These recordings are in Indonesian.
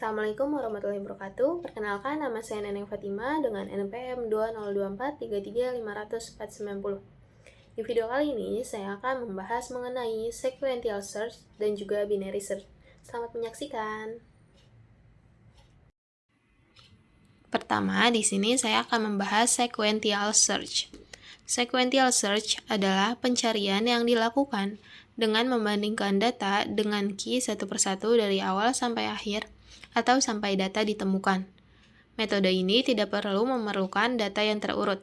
Assalamualaikum warahmatullahi wabarakatuh. Perkenalkan, nama saya Neneng Fatima dengan NPM 2024335490. Di video kali ini, saya akan membahas mengenai sequential search dan juga binary search. Selamat menyaksikan. Pertama, di sini saya akan membahas sequential search. Sequential search adalah pencarian yang dilakukan dengan membandingkan data dengan key satu persatu dari awal sampai akhir atau sampai data ditemukan. Metode ini tidak perlu memerlukan data yang terurut.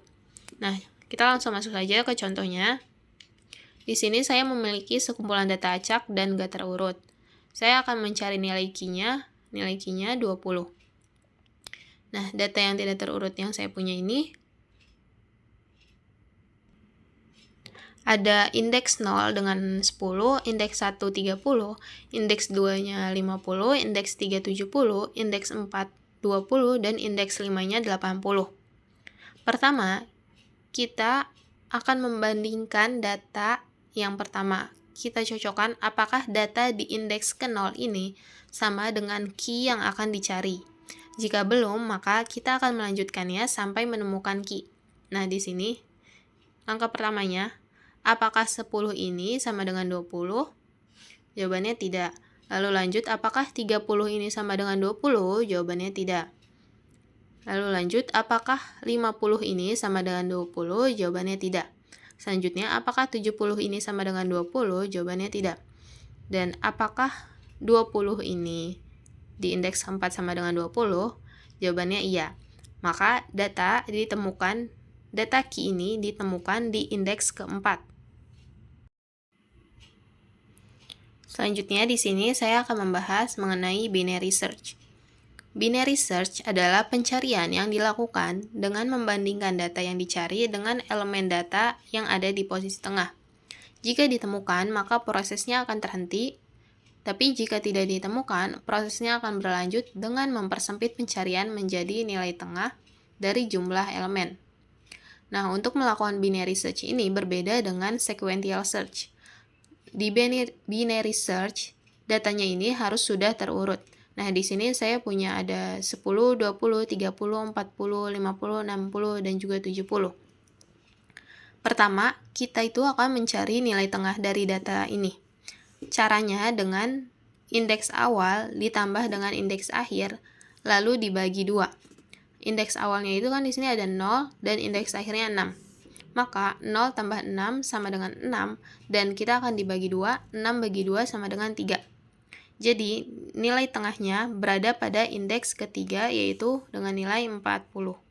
Nah, kita langsung masuk saja ke contohnya. Di sini saya memiliki sekumpulan data acak dan gak terurut. Saya akan mencari nilai key-nya 20. Nah, data yang tidak terurut yang saya punya ini ada indeks 0 dengan 10, indeks 1 30, indeks 2-nya 50, indeks 3 70, indeks 4 20, dan indeks 5-nya 80. Pertama, kita akan membandingkan data yang pertama. Kita cocokkan apakah data di indeks ke 0 ini sama dengan key yang akan dicari. Jika belum, maka kita akan melanjutkannya sampai menemukan key. Nah, di sini langkah pertamanya, apakah 10 ini sama dengan 20? Jawabannya tidak. Lalu lanjut, apakah 30 ini sama dengan 20? Jawabannya tidak. Lalu lanjut, apakah 50 ini sama dengan 20? Jawabannya tidak. Selanjutnya, apakah 70 ini sama dengan 20? Jawabannya tidak. Dan apakah 20 ini di indeks 4 sama dengan 20? Jawabannya iya. Maka data key ini ditemukan di indeks keempat. Selanjutnya di sini saya akan membahas mengenai binary search. Binary search adalah pencarian yang dilakukan dengan membandingkan data yang dicari dengan elemen data yang ada di posisi tengah. Jika ditemukan, maka prosesnya akan terhenti, tapi jika tidak ditemukan, prosesnya akan berlanjut dengan mempersempit pencarian menjadi nilai tengah dari jumlah elemen. Nah, untuk melakukan binary search ini berbeda dengan sequential search. Di binary search, datanya ini harus sudah terurut. Nah, di sini saya punya ada 10, 20, 30, 40, 50, 60, dan juga 70. Pertama, kita itu akan mencari nilai tengah dari data ini. Caranya dengan indeks awal ditambah dengan indeks akhir, lalu dibagi 2. Indeks awalnya itu kan di sini ada 0 dan indeks akhirnya 6. Maka 0 tambah 6 sama dengan 6, dan kita akan dibagi 2, 6 bagi 2 sama dengan 3. Jadi, nilai tengahnya berada pada indeks ketiga, yaitu dengan nilai 40.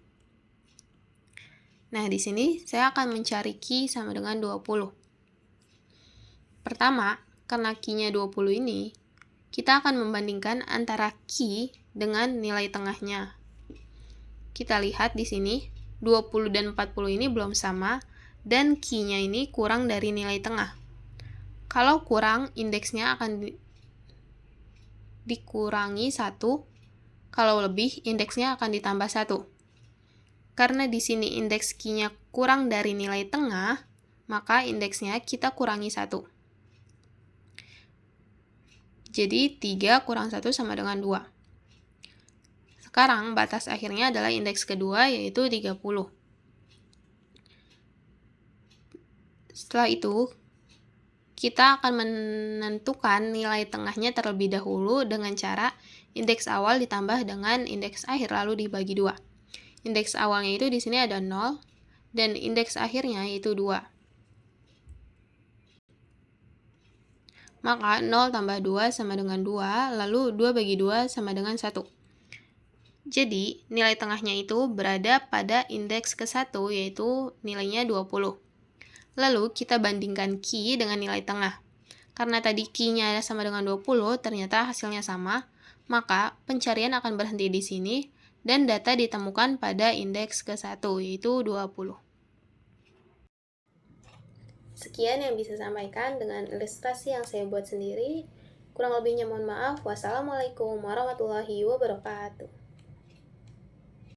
Nah, di sini saya akan mencari key sama dengan 20. Pertama, karena key-nya 20 ini, kita akan membandingkan antara key dengan nilai tengahnya. Kita lihat di sini, 20 dan 40 ini belum sama, dan key-nya ini kurang dari nilai tengah. Kalau kurang, indeksnya akan dikurangi 1, kalau lebih, indeksnya akan ditambah 1. Karena di sini indeks key-nya kurang dari nilai tengah, maka indeksnya kita kurangi 1. Jadi, 3 kurang 1 sama dengan 2. Sekarang, batas akhirnya adalah indeks kedua, yaitu 30. Setelah itu, kita akan menentukan nilai tengahnya terlebih dahulu dengan cara indeks awal ditambah dengan indeks akhir, lalu dibagi 2. Indeks awalnya itu di sini ada 0, dan indeks akhirnya yaitu 2. Maka 0 tambah 2 sama dengan 2, lalu 2 bagi 2 sama dengan 1. Jadi, nilai tengahnya itu berada pada indeks ke-1, yaitu nilainya 20. Lalu, kita bandingkan key dengan nilai tengah. Karena tadi key-nya sama dengan 20, ternyata hasilnya sama, maka pencarian akan berhenti di sini, dan data ditemukan pada indeks ke-1, yaitu 20. Sekian yang bisa saya sampaikan dengan ilustrasi yang saya buat sendiri. Kurang lebihnya mohon maaf. Wassalamualaikum warahmatullahi wabarakatuh.